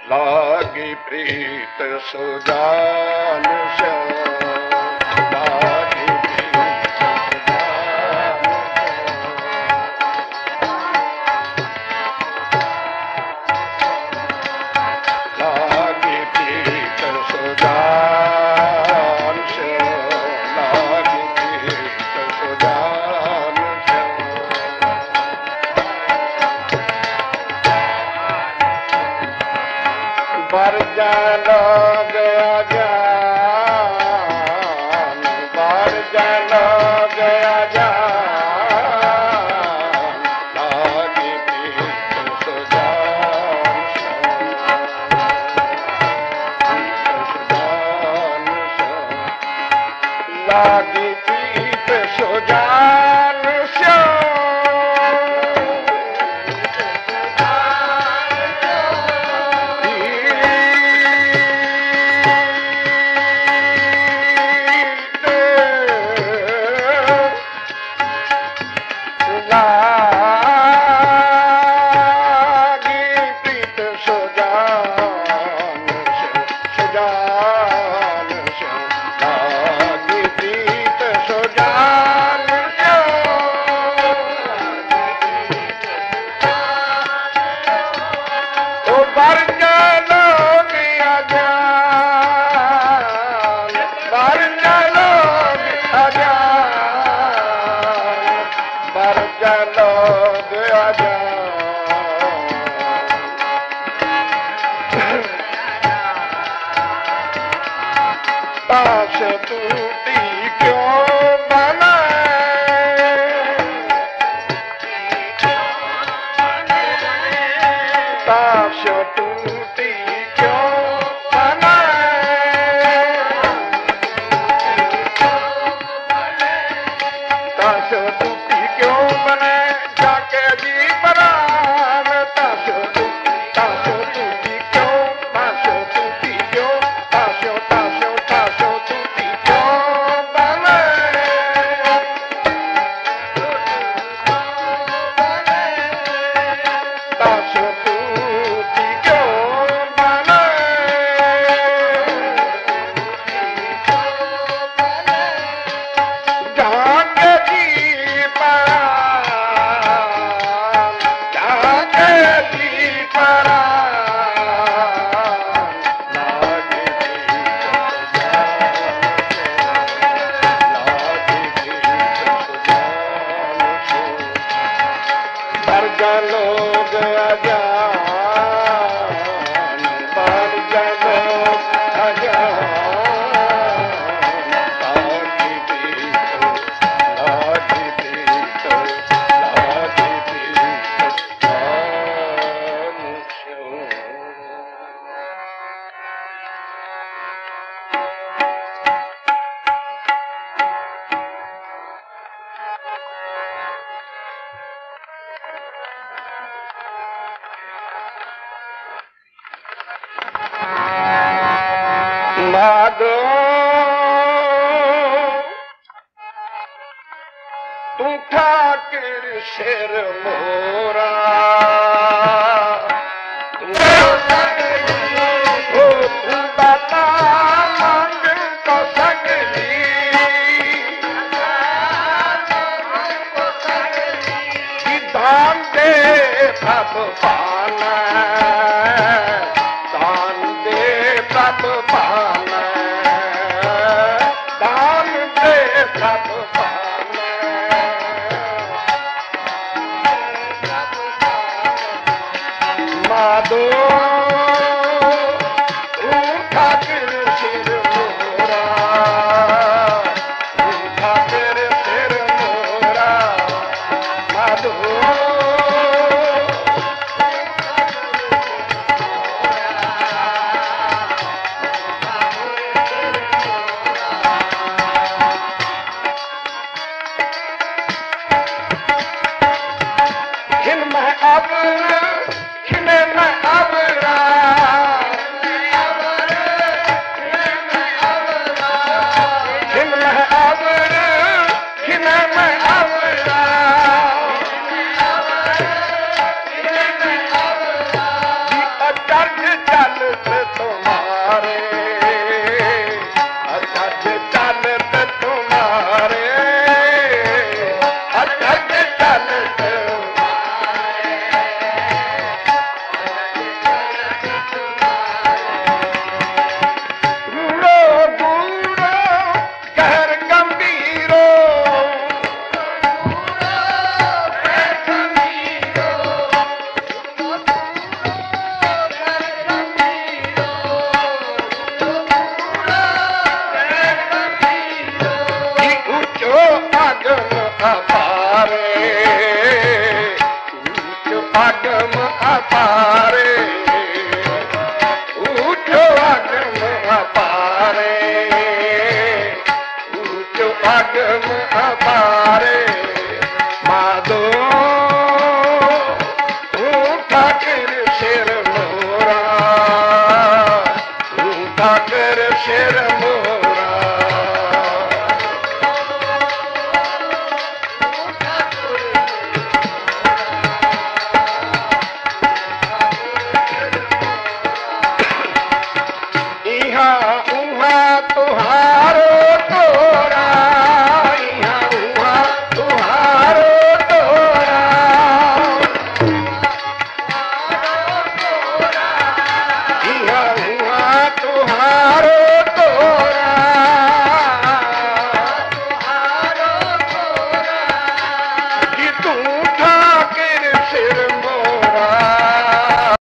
लागी प्रीत सुजान श्याम, लागी प्रीत सुजान श्याम, लागी प्रीत सुजान श्याम, लागी प्रीत सुजान श्याम। बर जानो गया जान, बर जानो गया जान, लागी प्रीत सुजान श्याम, लागी प्रीत सुजान श्याम। ताश टूटी क्यों बनाए, ताश टूटी क्यों बनाए, ताश टूटी क्यों बने जाके जी परान, ताश टूटी क्यों, ताश टूटी क्यों, ताशो ताशो ताशो टूटी क्यों बने, ताशो टूटी क्यों बने, जहाँ के जी परान, जहाँ के जी परान, लागी बर जानो गया जान, बर जानो अजान, लागी प्रीत, लागी प्रीत, लागी प्रीत जान श्याम। माधो तू ठाकर शेर मोरा, तू दाता मांग को सकली, दान दे सब पाना, दान दे सब पाना, दान दे सब पाना, माधो ठाकर सिर मोरा, ठाकर सिर मोरा, माधो Share